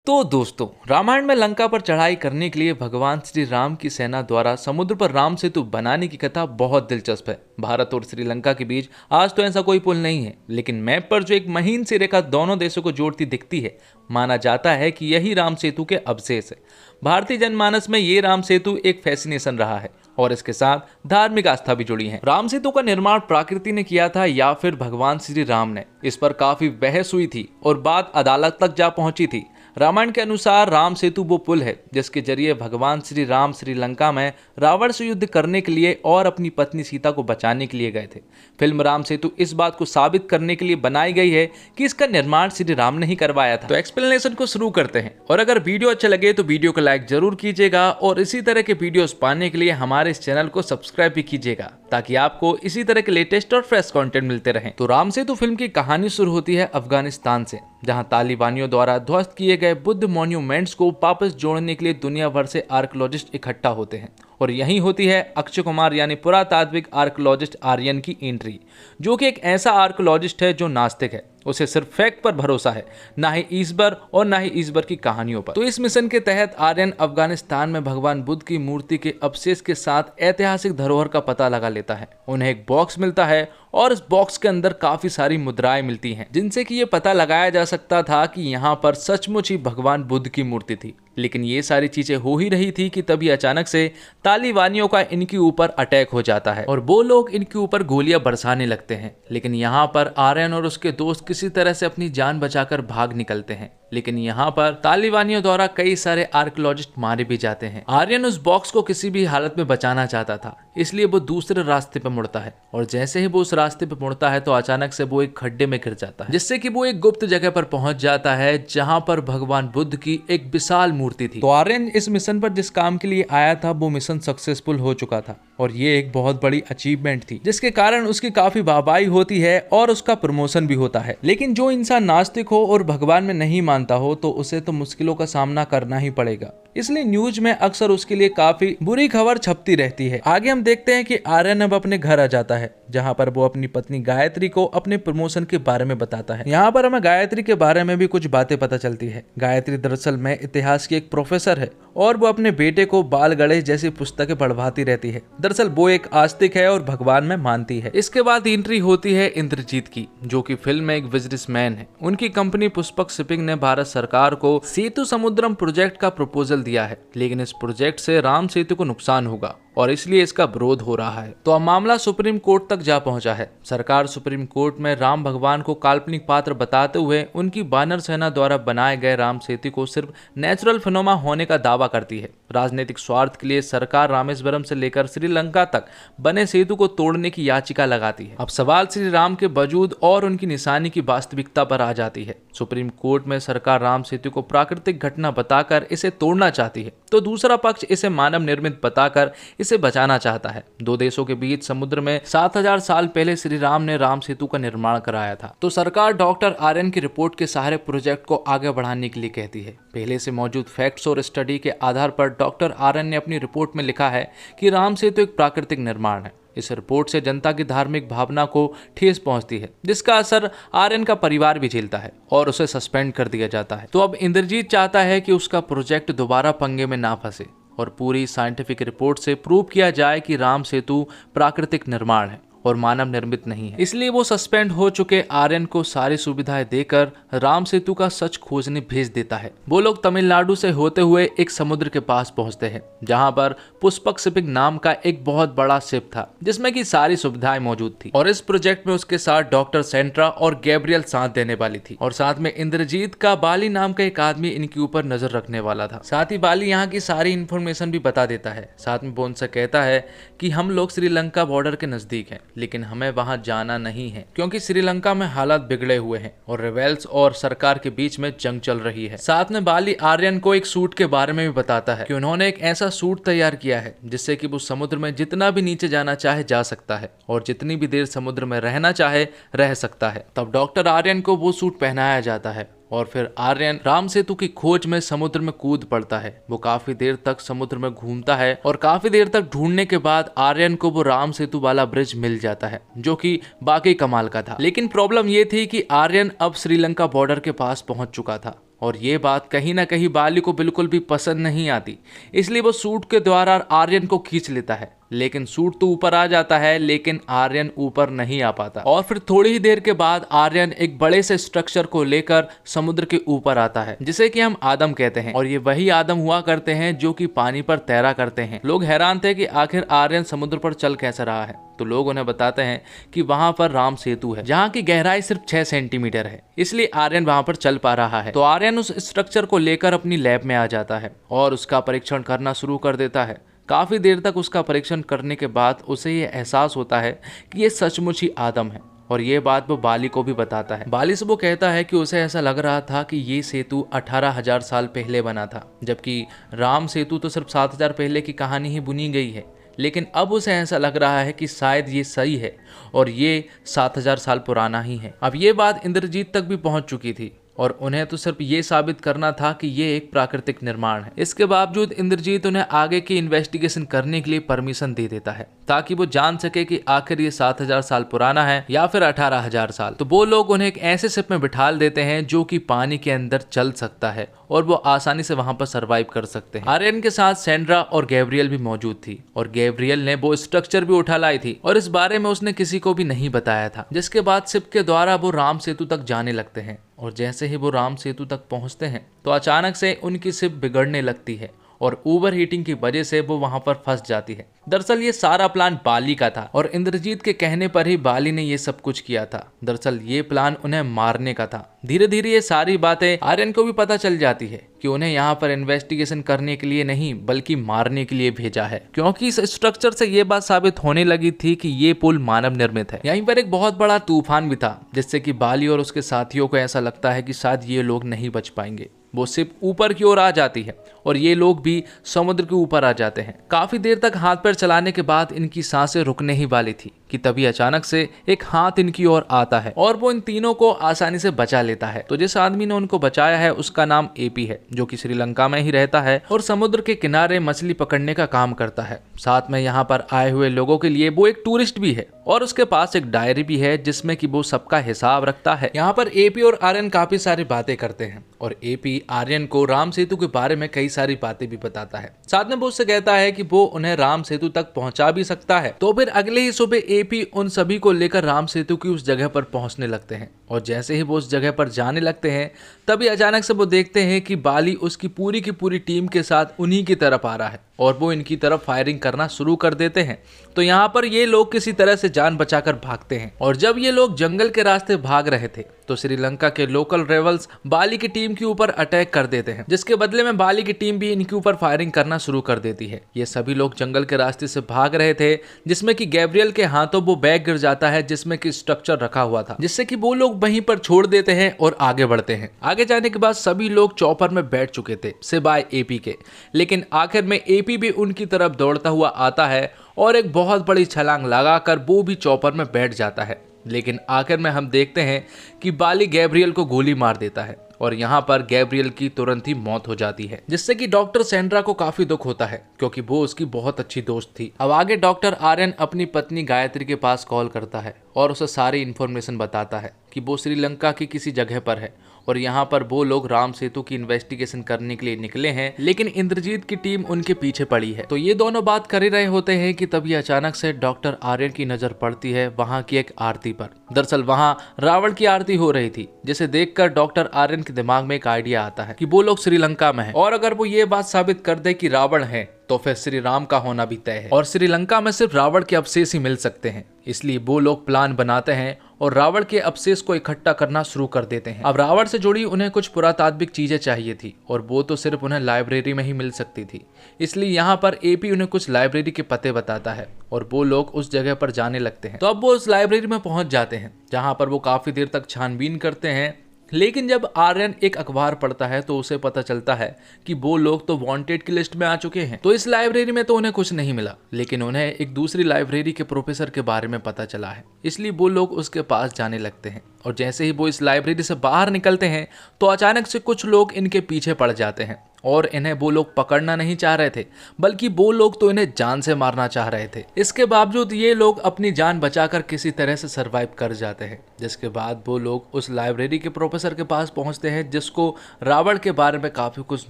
तो दोस्तों, रामायण में लंका पर चढ़ाई करने के लिए भगवान श्री राम की सेना द्वारा समुद्र पर राम सेतु बनाने की कथा बहुत दिलचस्प है। भारत और श्रीलंका के बीच आज तो ऐसा कोई पुल नहीं है, लेकिन मैप पर जो एक महीन सी रेखा दोनों देशों को जोड़ती दिखती है, माना जाता है कि यही राम सेतु के अवशेष है। भारतीय जनमानस में ये राम सेतु एक फैसिनेशन रहा है और इसके साथ धार्मिक आस्था भी जुड़ी है। राम सेतु का निर्माण प्रकृति ने किया था या फिर भगवान श्री राम ने, इस पर काफी बहस हुई थी और बात अदालत तक जा पहुंची थी। रामायण के अनुसार राम सेतु वो पुल है जिसके जरिए भगवान श्री राम श्रीलंका में रावण से युद्ध करने के लिए और अपनी पत्नी सीता को बचाने के लिए गए थे। फिल्म राम सेतु इस बात को साबित करने के लिए बनाई गई है कि इसका निर्माण श्री राम ने ही करवाया था। तो एक्सप्लेनेशन को शुरू करते हैं, और अगर वीडियो अच्छा लगे तो वीडियो को लाइक जरूर कीजिएगा और इसी तरह के वीडियोस पाने के लिए हमारे इस चैनल को सब्सक्राइब भी कीजिएगा ताकि आपको इसी तरह के लेटेस्ट और फ्रेश कंटेंट मिलते रहें। तो राम सेतु फिल्म की कहानी शुरू होती है अफगानिस्तान से, जहां तालिबानियों द्वारा ध्वस्त किए गए बुद्ध मॉन्यूमेंट्स को वापस जोड़ने के लिए दुनिया भर से आर्कियोलॉजिस्ट इकट्ठा होते हैं। और यहीं होती है अक्षय कुमार यानी पुरातात्विक आर्कियोलॉजिस्ट आर्यन की एंट्री, जो कि एक ऐसा आर्कियोलॉजिस्ट है जो नास्तिक है। उसे सिर्फ फैक्ट पर भरोसा है, ना ही ईश्वर और ना ही ईश्वर की कहानियों पर। तो इस मिशन के तहत आर्यन अफगानिस्तान में भगवान बुद्ध की मूर्ति के अवशेष के साथ ऐतिहासिक धरोहर का पता लगा लेता है। उन्हें एक बॉक्स मिलता है और इस बॉक्स के अंदर काफी सारी मुद्राएं मिलती हैं, जिनसे कि ये पता लगाया जा सकता था कि यहाँ पर सचमुच ही भगवान बुद्ध की मूर्ति थी। लेकिन ये सारी चीजें हो ही रही थी कि तभी अचानक से तालिबानियों का इनके ऊपर अटैक हो जाता है और वो लोग इनके ऊपर गोलियां बरसाने लगते हैं। लेकिन यहाँ पर आर्यन और उसके दोस्त किसी तरह से अपनी जान बचाकर भाग निकलते हैं। लेकिन यहाँ पर तालिबानियों द्वारा कई सारे आर्कियोलॉजिस्ट मारे भी जाते हैं। आर्यन उस बॉक्स को किसी भी हालत में बचाना चाहता था, इसलिए वो दूसरे रास्ते पर मुड़ता है और जैसे ही वो उस रास्ते पर मुड़ता है तो अचानक से वो एक खड्डे में गिर जाता है, जिससे कि वो एक गुप्त जगह पर पहुंच जाता है जहां पर भगवान बुद्ध की एक विशाल मूर्ति थी। तो आर्यन इस मिशन पर जिस काम के लिए आया था वो मिशन सक्सेसफुल हो चुका था और ये एक बहुत बड़ी अचीवमेंट थी, जिसके कारण उसकी काफी वाहवाही होती है और उसका प्रमोशन भी होता है। लेकिन जो इंसान नास्तिक हो और भगवान में नहीं मानता हो तो उसे तो मुश्किलों का सामना करना ही पड़ेगा, इसलिए न्यूज में अक्सर उसके लिए काफी बुरी खबर छपती रहती है। आगे हम देखते हैं कि आर्यन अब अपने घर आ जाता है, जहां पर वो अपनी पत्नी गायत्री को अपने प्रमोशन के बारे में बताता है। यहाँ पर हमें गायत्री के बारे में भी कुछ बातें पता चलती है। गायत्री दरअसल में इतिहास की एक प्रोफेसर है और वो अपने बेटे को बाल गणेश जैसी पुस्तकें पढ़वाती रहती है। दरअसल वो एक आस्तिक है और भगवान में मानती है। इसके बाद एंट्री होती है इंद्रजीत की, जो कि फिल्म में एक बिजनेसमैन है। उनकी कंपनी पुष्पक शिपिंग ने भारत सरकार को सेतु समुद्रम प्रोजेक्ट का प्रपोजल दिया है, लेकिन इस प्रोजेक्ट से राम सेतु को नुकसान होगा और इसलिए इसका विरोध हो रहा है। तो अब मामला सुप्रीम कोर्ट तक जा पहुंचा है। सरकार सुप्रीम कोर्ट में राम भगवान को काल्पनिक पात्र बताते हुए उनकी वानर सेना द्वारा बनाए गए राम सेतु को सिर्फ नेचुरल फिनोमेना होने का दावा करती है। राजनीतिक स्वार्थ के लिए सरकार रामेश्वरम से लेकर श्रीलंका तक बने सेतु को तोड़ने की याचिका लगाती है। अब सवाल श्री राम के वजूद और उनकी निशानी की वास्तविकता पर आ जाती है। सुप्रीम कोर्ट में सरकार राम सेतु को प्राकृतिक घटना बताकर इसे तोड़ना चाहती है, तो दूसरा पक्ष इसे मानव निर्मित बताकर इसे बचाना चाहता है। दो देशों के बीच समुद्र में 7000 साल पहले श्री राम ने राम सेतु का निर्माण कराया था। तो सरकार डॉक्टर आर्यन की रिपोर्ट के सहारे प्रोजेक्ट को आगे बढ़ाने के लिए कहती है। पहले से मौजूद फैक्ट्स और स्टडी के आधार पर डॉक्टर आर्यन ने अपनी रिपोर्ट में लिखा है कि राम सेतु एक प्राकृतिक निर्माण है। इस रिपोर्ट से जनता की धार्मिक भावना को ठेस पहुंचती है, जिसका असर आर्यन का परिवार भी झेलता है और उसे सस्पेंड कर दिया जाता है। तो अब इंद्रजीत चाहता है कि उसका प्रोजेक्ट दोबारा पंगे में ना फंसे और पूरी साइंटिफिक रिपोर्ट से प्रूव किया जाए कि राम सेतु प्राकृतिक निर्माण है और मानव निर्मित नहीं है। इसलिए वो सस्पेंड हो चुके आर्यन को सारी सुविधाएं देकर राम सेतु का सच खोजने भेज देता है। वो लोग तमिलनाडु से होते हुए एक समुद्र के पास पहुंचते हैं, जहां पर पुष्पक शिपिंग नाम का एक बहुत बड़ा शिप था जिसमें की सारी सुविधाएं मौजूद थी। और इस प्रोजेक्ट में उसके साथ डॉक्टर सेंट्रा और गैब्रियल साथ देने वाली थी और साथ में इंद्रजीत का बाली नाम का एक आदमी इनके ऊपर नजर रखने वाला था। साथ ही बाली यहाँ की सारी इन्फॉर्मेशन भी बता देता है। साथ में वो उनसे कहता है कि हम लोग श्रीलंका बॉर्डर के नजदीक हैं, लेकिन हमें वहां जाना नहीं है क्योंकि श्रीलंका में हालात बिगड़े हुए हैं और रिबेल्स और सरकार के बीच में जंग चल रही है। साथ में बाली आर्यन को एक सूट के बारे में भी बताता है कि उन्होंने एक ऐसा सूट तैयार किया है जिससे कि वो समुद्र में जितना भी नीचे जाना चाहे जा सकता है और जितनी भी देर समुद्र में रहना चाहे रह सकता है। तब डॉक्टर आर्यन को वो सूट पहनाया जाता है और फिर आर्यन राम सेतु की खोज में समुद्र में कूद पड़ता है। वो काफी देर तक समुद्र में घूमता है और काफी देर तक ढूंढने के बाद आर्यन को वो राम सेतु वाला ब्रिज मिल जाता है, जो कि बाकी कमाल का था। लेकिन प्रॉब्लम ये थी कि आर्यन अब श्रीलंका बॉर्डर के पास पहुंच चुका था और ये बात कहीं ना कहीं बाली को बिल्कुल भी पसंद नहीं आती। इसलिए वो सूट के द्वारा आर्यन को खींच लेता है, लेकिन सूट तो ऊपर आ जाता है लेकिन आर्यन ऊपर नहीं आ पाता। और फिर थोड़ी ही देर के बाद आर्यन एक बड़े से स्ट्रक्चर को लेकर समुद्र के ऊपर आता है, जिसे कि हम आदम कहते हैं। और ये वही आदम हुआ करते हैं जो कि पानी पर तैरा करते हैं। लोग हैरान थे कि आखिर आर्यन समुद्र पर चल कैसे रहा है, तो लोग उन्हें बताते हैं कि वहां पर राम सेतु है, जहां की गहराई सिर्फ 6 सेंटीमीटर है, इसलिए आर्यन वहां पर चल पा रहा है। तो आर्यन उस स्ट्रक्चर को लेकर अपनी लैब में आ जाता है और उसका परीक्षण करना शुरू कर देता है। काफी देर तक उसका परीक्षण करने के बाद उसे ये एहसास होता है कि ये सचमुच ही आदम है, और ये बात वो बाली को भी बताता है। बाली से वो कहता है कि उसे ऐसा लग रहा था कि ये सेतु 18,000 साल पहले बना था, जबकि राम सेतु तो सिर्फ 7,000 पहले की कहानी ही बुनी गई है। लेकिन अब उसे ऐसा लग रहा है कि शायद ये सही है और ये 7,000 साल पुराना ही है। अब ये बात इंद्रजीत तक भी पहुंच चुकी थी और उन्हें तो सिर्फ ये साबित करना था कि ये एक प्राकृतिक निर्माण है। इसके बावजूद इंद्रजीत उन्हें आगे की इन्वेस्टिगेशन करने के लिए परमिशन दे देता है, ताकि वो जान सके कि आखिर ये 7,000 साल पुराना है या फिर 18,000 साल। तो वो लोग उन्हें एक ऐसे शिप में बिठा देते हैं जो कि पानी के अंदर चल सकता है और वो आसानी से वहां पर सरवाइव कर सकते हैं। आर्यन के साथ सैंड्रा और गैब्रियल भी मौजूद थी, और गैब्रियल ने वो स्ट्रक्चर भी उठा लाई थी और इस बारे में उसने किसी को भी नहीं बताया था। जिसके बाद शिप के द्वारा वो राम सेतु तक जाने लगते हैं, और जैसे ही वो राम सेतु तक पहुंचते हैं तो अचानक से उनकी शिप बिगड़ने लगती है और ओवर हीटिंग की वजह से वो वहां पर फंस जाती है। दरअसल ये सारा प्लान बाली का था और इंद्रजीत के कहने पर ही बाली ने ये सब कुछ किया था। दरअसल ये प्लान उन्हें मारने का था। धीरे धीरे ये सारी बातें आर्यन को भी पता चल जाती है कि उन्हें यहाँ पर इन्वेस्टिगेशन करने के लिए नहीं बल्कि मारने के लिए भेजा है, क्योंकि इस स्ट्रक्चर से ये बात साबित होने लगी थी कि ये पुल मानव निर्मित है। यहीं पर एक बहुत बड़ा तूफान भी था, जिससे कि बाली और उसके साथियों को ऐसा लगता है कि शायद ये लोग नहीं बच पाएंगे। वो शिप ऊपर की ओर आ जाती है और ये लोग भी समुद्र के ऊपर आ जाते हैं। काफी देर तक हाथ पैर चलाने के बाद इनकी सांसें रुकने ही वाली थी कि तभी अचानक से एक हाथ इनकी ओर आता है और वो इन तीनों को आसानी से बचा लेता है। तो जिस आदमी ने उनको बचाया है उसका नाम एपी है, जो कि श्रीलंका में ही रहता है और समुद्र के किनारे मछली पकड़ने का काम करता है। साथ में यहाँ पर आए हुए लोगों के लिए वो एक टूरिस्ट भी है और उसके पास एक डायरी भी है जिसमें कि वो सबका हिसाब रखता है। यहाँ पर एपी और आर्यन काफी सारी बातें करते हैं और एपी आर्यन को राम सेतु के बारे में कई सारी बातें भी बताता है। साथ में वो उससे कहता है कि वो उन्हें राम सेतु तक पहुंचा भी सकता है। तो फिर अगले ही सुबह एपी उन सभी को लेकर राम सेतु की उस जगह पर पहुंचने लगते हैं और जैसे ही वो उस जगह पर जाने लगते हैं तभी अचानक से वो देखते हैं कि बाली उसकी पूरी की पूरी टीम के साथ उन्हीं की तरफ आ रहा है और वो इनकी तरफ फायरिंग करना शुरू कर देते हैं। तो यहाँ पर ये लोग किसी तरह से जान बचाकर भागते हैं और जब ये लोग जंगल के रास्ते भाग रहे थे तो श्रीलंका के लोकल रेवल्स बाली की टीम के ऊपर अटैक कर देते हैं, जिसके बदले में बाली की टीम भी इनके ऊपर फायरिंग करना शुरू कर देती है। ये सभी लोग जंगल के रास्ते से भाग रहे थे, जिसमें कि गैब्रियल के हाथों वो बैग गिर जाता है जिसमें कि स्ट्रक्चर रखा हुआ था, जिससे कि वो लोग वहीं पर छोड़ देते हैं और आगे बढ़ते हैं। आगे जाने के बाद सभी लोग चॉपर में बैठ चुके थे सिवाय एपी के, लेकिन आखिर में एपी भी उनकी तरफ दौड़ता हुआ आता है और एक बहुत बड़ी छलांग लगाकर वो भी चॉपर में बैठ जाता है। लेकिन आखिर में हम देखते हैं कि बाली गैब्रियल को गोली मार देता है और यहाँ पर गैब्रियल की तुरंत ही मौत हो जाती है, जिससे कि डॉक्टर सैंड्रा को काफी दुख होता है क्योंकि वो उसकी बहुत अच्छी दोस्त थी। अब आगे डॉक्टर आर्यन अपनी पत्नी गायत्री के पास कॉल करता है और उसे सारी इन्फॉर्मेशन बताता है कि वो श्रीलंका की किसी जगह पर है और यहाँ पर वो लोग राम सेतु की इन्वेस्टिगेशन करने के लिए निकले हैं, लेकिन इंद्रजीत की टीम उनके पीछे पड़ी है। तो ये दोनों बात कर ही रहे होते हैं कि तभी अचानक से डॉक्टर आर्यन की नजर पड़ती है वहाँ की एक आरती पर। दरअसल वहाँ रावण की आरती हो रही थी, जिसे देखकर डॉक्टर आर्यन के दिमाग में एक आइडिया आता है कि वो लोग श्रीलंका में है और अगर वो ये बात साबित कर दे कि रावण है तो फिर श्री राम का होना भी तय है और श्रीलंका में सिर्फ रावण के अवशेष ही मिल सकते हैं। इसलिए वो लोग प्लान बनाते हैं और रावण के अवशेष को इकट्ठा करना शुरू कर देते हैं। अब रावण से जुड़ी उन्हें कुछ पुरातात्विक चीजें चाहिए थी और वो तो सिर्फ उन्हें लाइब्रेरी में ही मिल सकती थी, इसलिए यहाँ पर एपी उन्हें कुछ लाइब्रेरी के पते बताता है और वो लोग उस जगह पर जाने लगते हैं। तो अब वो उस लाइब्रेरी में पहुंच जाते हैं जहाँ पर वो काफी देर तक छानबीन करते हैं, लेकिन जब आर्यन एक अखबार पढ़ता है तो उसे पता चलता है कि वो लोग तो वांटेड की लिस्ट में आ चुके हैं। तो इस लाइब्रेरी में तो उन्हें कुछ नहीं मिला, लेकिन उन्हें एक दूसरी लाइब्रेरी के प्रोफेसर के बारे में पता चला है, इसलिए वो लोग उसके पास जाने लगते हैं और जैसे ही वो इस लाइब्रेरी से बाहर निकलते हैं तो अचानक से कुछ लोग इनके पीछे पड़ जाते हैं और इन्हें वो लोग पकड़ना नहीं चाह रहे थे, बल्कि वो लोग तो इन्हें जान से मारना चाह रहे थे। इसके बावजूद ये लोग अपनी जान बचाकर किसी तरह से सरवाइव कर जाते हैं, जिसके बाद वो लोग उस लाइब्रेरी के प्रोफेसर के पास पहुंचते हैं जिसको रावण के बारे में काफी कुछ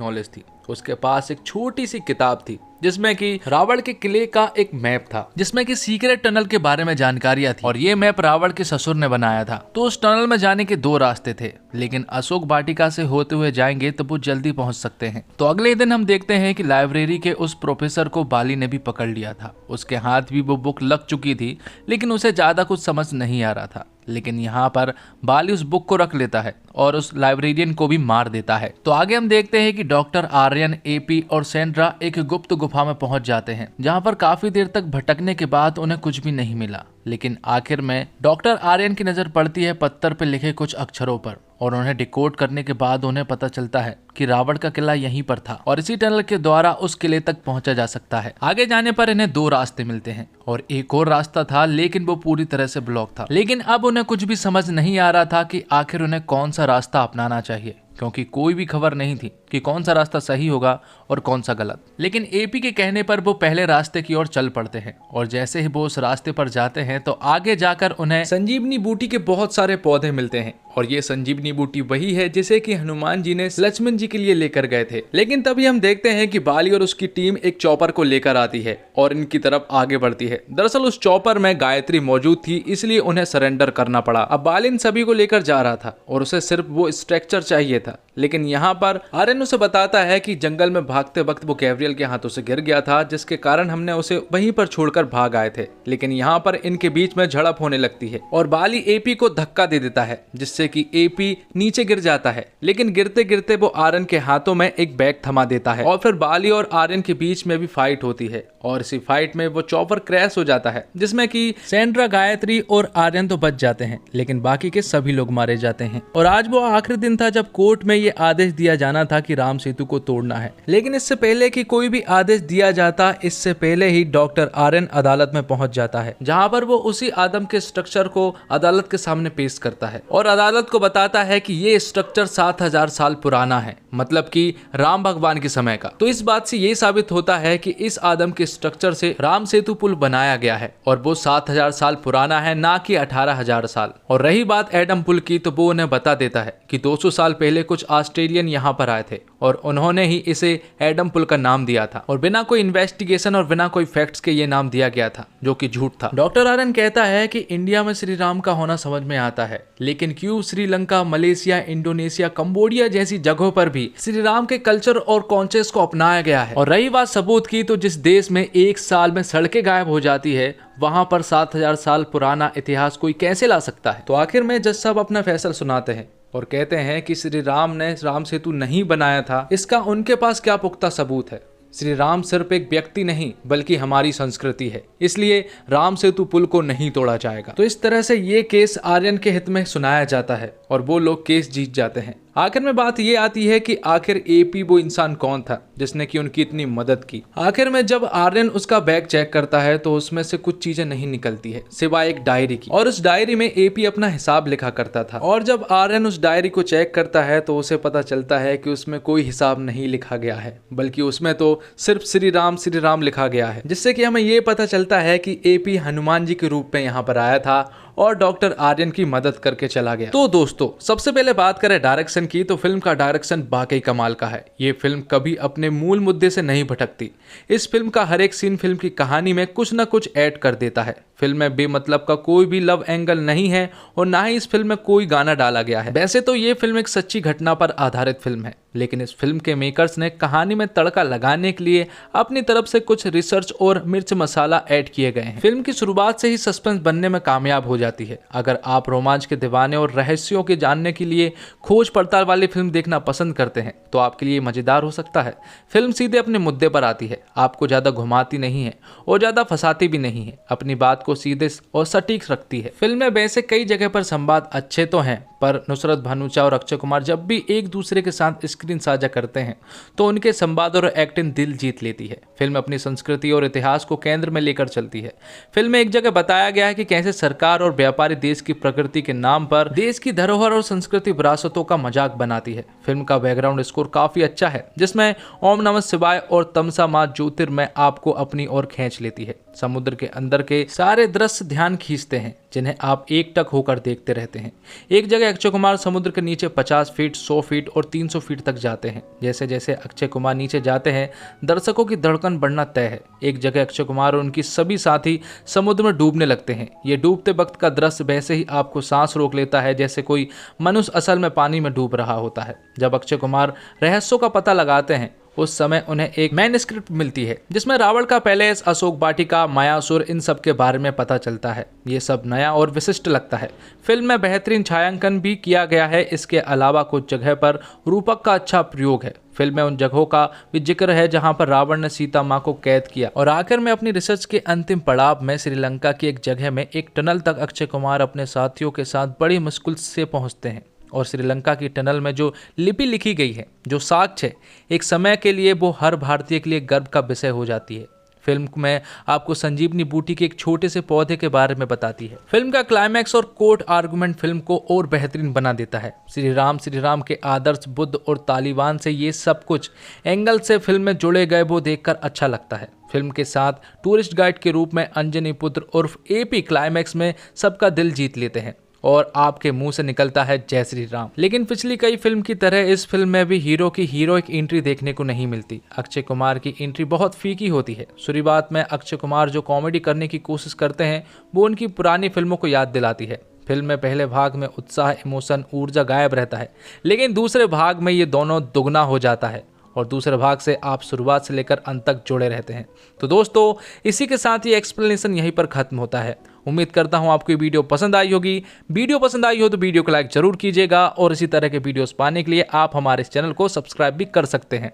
नॉलेज थी। उसके पास एक छोटी सी किताब थी जिसमें कि रावण के किले का एक मैप था, जिसमें कि सीक्रेट टनल के बारे में जानकारियां थी, और ये मैप रावण के ससुर ने बनाया था। तो उस टनल में जाने के 2 रास्ते थे, लेकिन अशोक वाटिका से होते हुए जाएंगे तो वो जल्दी पहुंच सकते हैं। तो अगले दिन हम देखते हैं कि लाइब्रेरी के उस प्रोफेसर को बाली ने भी पकड़ लिया था। उसके हाथ भी वो बुक लग चुकी थी, लेकिन उसे ज्यादा कुछ समझ नहीं आ रहा था। लेकिन यहाँ पर बाली उस बुक को रख लेता है और उस लाइब्रेरियन को भी मार देता है। तो आगे हम देखते हैं कि डॉक्टर आर्यन, एपी और सेंड्रा एक गुप्त गुफा में पहुंच जाते हैं, जहाँ पर काफी देर तक भटकने के बाद उन्हें कुछ भी नहीं मिला। लेकिन आखिर में डॉक्टर आर्यन की नजर पड़ती है पत्थर पर लिखे कुछ अक्षरों पर, और उन्हें डिकोड करने के बाद उन्हें पता चलता है कि रावण का किला यहीं पर था और इसी टनल के द्वारा उस किले तक पहुंचा जा सकता है। आगे जाने पर इन्हें 2 रास्ते मिलते हैं और एक और रास्ता था, लेकिन वो पूरी तरह से ब्लॉक था। लेकिन अब उन्हें कुछ भी समझ नहीं आ रहा था कि आखिर उन्हें कौन सा रास्ता अपनाना चाहिए, क्योंकि कोई भी खबर नहीं थी कि कौन सा रास्ता सही होगा और कौन सा गलत। लेकिन एपी के कहने पर वो पहले रास्ते की ओर चल पड़ते हैं, और जैसे ही वो उस रास्ते पर जाते हैं तो आगे जाकर उन्हें संजीवनी बूटी के बहुत सारे पौधे मिलते हैं, और ये संजीवनी बूटी वही है जिसे कि हनुमान जी ने लक्ष्मण जी के लिए लेकर गए थे। लेकिन तभी हम देखते हैं कि बाली और उसकी टीम एक चॉपर को लेकर आती है और इनकी तरफ आगे बढ़ती है। दरअसल उस चॉपर में गायत्री मौजूद थी, इसलिए उन्हें सरेंडर करना पड़ा। अब बाली इन सभी को लेकर जा रहा था और उसे सिर्फ वो स्ट्रक्चर चाहिए था, लेकिन यहाँ पर आर्यन उसे बताता है कि जंगल में भागते वक्त वो गैब्रियल के हाथों से गिर गया था, जिसके कारण हमने उसे वहीं पर छोड़कर भाग आए थे। लेकिन यहाँ पर इनके बीच में झड़प होने लगती है और बाली एपी को धक्का दे देता है, जिससे कि एपी नीचे गिर जाता है। लेकिन गिरते गिरते वो आर्यन के हाथों में एक बैग थमा देता है और फिर बाली और आर्यन के बीच में भी फाइट होती है, और इसी फाइट में वो चॉपर क्रैश हो जाता है, जिसमें कि सेंड्रा, गायत्री और आर्यन तो बच जाते हैं, लेकिन बाकी के सभी लोग मारे जाते हैं। और आज वो आखिरी दिन था जब कोर्ट में ये आदेश दिया जाना था कि राम सेतु को तोड़ना है। लेकिन इससे पहले कि कोई भी आदेश दिया जाता, इससे पहले ही डॉक्टर आर्यन अदालत में पहुंच जाता है, जहां पर वो उसी आदम के स्ट्रक्चर को अदालत के सामने पेश करता है और अदालत को बताता है कि ये स्ट्रक्चर 7000 साल पुराना है, मतलब कि राम भगवान के समय का। तो इस बात से ये साबित होता है कि इस आदम के स्ट्रक्चर से राम सेतु पुल बनाया गया है और वो 7000 साल पुराना है, ना कि 18000 साल। और रही बात एडम पुल की, तो वो उन्हें बता देता है कि 200 साल पहले कुछ ऑस्ट्रेलियन यहाँ पर आए थे और उन्होंने ही इसे एडम पुल का नाम दिया था, और बिना कोई इन्वेस्टिगेशन और बिना कोई फैक्ट्स के ये नाम दिया गया था, जो कि झूठ था। डॉक्टर आर्यन कहता है कि इंडिया में श्री राम का होना समझ में आता है, लेकिन क्यों श्रीलंका, मलेशिया, इंडोनेशिया, कंबोडिया जैसी जगहों पर भी श्री राम के कल्चर और कॉन्सेप्ट को अपनाया गया है। और रही बात सबूत की, तो जिस देश में 1 साल में सड़कें गायब हो जाती है, वहां पर 7000 साल पुराना इतिहास कोई कैसे ला सकता है। तो आखिर में जज साहब अपना फैसला सुनाते हैं और कहते हैं कि श्री राम ने राम सेतु नहीं बनाया था, इसका उनके पास क्या पुख्ता सबूत है। श्री राम सिर्फ एक व्यक्ति नहीं बल्कि हमारी संस्कृति है, इसलिए राम सेतु पुल को नहीं तोड़ा जाएगा। तो इस तरह से ये केस आर्यन के हित में सुनाया जाता है और वो लोग केस जीत जाते हैं। आखिर में बात ये आती है कि आखिर एपी वो इंसान कौन था जिसने कि उनकी इतनी मदद की। आखिर में जब आर्यन उसका बैग चेक करता है तो उसमें से कुछ चीजें नहीं निकलती है सिवाय एक डायरी की, और उस डायरी में एपी अपना हिसाब लिखा करता था। और जब आर्यन उस डायरी को चेक करता है तो उसे पता चलता है कि उसमें कोई हिसाब नहीं लिखा गया है, बल्कि उसमें तो सिर्फ श्री राम लिखा गया है, जिससे कि हमें ये पता चलता है कि एपी हनुमान जी के रूप में यहाँ पर आया था और डॉक्टर आर्यन की मदद करके चला गया। तो दोस्तों, सबसे पहले बात करें डायरेक्शन की, तो फिल्म का डायरेक्शन वाकई कमाल का है। ये फिल्म कभी अपने मूल मुद्दे से नहीं भटकती। इस फिल्म का हर एक सीन फिल्म की कहानी में कुछ न कुछ ऐड कर देता है। फिल्म में बेमतलब का कोई भी लव एंगल नहीं है और ना ही इस फिल्म में कोई गाना डाला गया है। वैसे तो ये फिल्म एक सच्ची घटना पर आधारित फिल्म है, लेकिन इस फिल्म के मेकर्स ने कहानी में तड़का लगाने के लिए अपनी तरफ से कुछ रिसर्च और मिर्च मसाला ऐड किए गए हैं। फिल्म की शुरुआत से ही सस्पेंस बनने में कामयाब हो जाती है। अगर आप रोमांच के दीवाने और रहस्यों के जानने के लिए खोज पड़ताल वाली फिल्म देखना पसंद करते हैं तो आपके लिए मजेदार हो सकता है। फिल्म सीधे अपने मुद्दे पर आती है, आपको ज्यादा घुमाती नहीं है और ज्यादा फंसाती भी नहीं है। अपनी बात को को सीधे और सटीक रखती है। फिल्म में वैसे कई जगह पर संवाद अच्छे तो हैं, पर नुसरत भानुचा और अक्षय कुमार जब भी एक दूसरे के साथ स्क्रीन साझा करते हैं तो उनके संवाद और एक्टिंग दिल जीत लेती है। फिल्म अपनी संस्कृति और इतिहास को केंद्र में लेकर चलती है। फिल्म में एक जगह बताया गया है कि कैसे सरकार और व्यापारी देश की प्रकृति के नाम पर देश की धरोहर और संस्कृति विरासतों का मजाक बनाती है। फिल्म का बैकग्राउंड स्कोर काफी अच्छा है, जिसमें ओम नमः शिवाय और तमसा मां ज्योतिर्मय आपको अपनी ओर खींच लेती है। समुद्र के अंदर के सारे दृश्य ध्यान खींचते हैं, जिन्हें आप एकटक होकर देखते रहते हैं। एक जगह अक्षय कुमार समुद्र के नीचे 50 फीट, 100 फीट और 300 फीट तक जाते हैं। जैसे जैसे अक्षय कुमार नीचे जाते हैं, दर्शकों की धड़कन बढ़ना तय है। एक जगह अक्षय कुमार और उनकी सभी साथी समुद्र में डूबने लगते हैं। ये डूबते वक्त का दृश्य वैसे ही आपको सांस रोक लेता है जैसे कोई मनुष्य असल में पानी में डूब रहा होता है। जब अक्षय कुमार रहस्यों का पता लगाते हैं, उस समय उन्हें एक मैन्युस्क्रिप्ट मिलती है जिसमें रावण का पैलेस, अशोक वाटिका, मायासुर, इन सब के बारे में पता चलता है। ये सब नया और विशिष्ट लगता है। फिल्म में बेहतरीन छायांकन भी किया गया है। इसके अलावा कुछ जगह पर रूपक का अच्छा प्रयोग है। फिल्म में उन जगहों का भी जिक्र है जहां पर रावण ने सीता मां को कैद किया। और आखिर में अपनी रिसर्च के अंतिम पड़ाव में श्रीलंका की एक जगह में एक टनल तक अक्षय कुमार अपने साथियों के साथ बड़ी मुश्किल से पहुंचते हैं। और श्रीलंका की टनल में जो लिपि लिखी गई है, जो साक्ष्य है, एक समय के लिए वो हर भारतीय के लिए गर्व का विषय हो जाती है। फिल्म में आपको संजीवनी बूटी के एक छोटे से पौधे के बारे में बताती है। फिल्म का क्लाइमैक्स और कोर्ट आर्गुमेंट फिल्म को और बेहतरीन बना देता है। श्री राम के आदर्श, बुद्ध और तालिबान से ये सब कुछ एंगल से फिल्म में जुड़े गए वो देखकर अच्छा लगता है। फिल्म के साथ टूरिस्ट गाइड के रूप में अंजनी पुत्र उर्फ एपी क्लाइमैक्स में सबका दिल जीत लेते हैं और आपके मुंह से निकलता है जय श्री राम। लेकिन पिछली कई फिल्म की तरह इस फिल्म में भी हीरो की हीरोइक एंट्री देखने को नहीं मिलती। अक्षय कुमार की एंट्री बहुत फीकी होती है। शुरुआत में अक्षय कुमार जो कॉमेडी करने की कोशिश करते हैं वो उनकी पुरानी फिल्मों को याद दिलाती है। फिल्म में पहले भाग में उत्साह, इमोशन, ऊर्जा गायब रहता है, लेकिन दूसरे भाग में ये दोनों दुगना हो जाता है और दूसरे भाग से आप शुरुआत से लेकर अंत तक जुड़े रहते हैं। तो दोस्तों, इसी के साथ ये एक्सप्लेनेशन यहीं पर खत्म होता है। उम्मीद करता हूं आपको ये वीडियो पसंद आई होगी। वीडियो पसंद आई हो तो वीडियो को लाइक जरूर कीजिएगा और इसी तरह के वीडियोस पाने के लिए आप हमारे इस चैनल को सब्सक्राइब भी कर सकते हैं।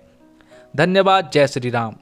धन्यवाद। जय श्री राम।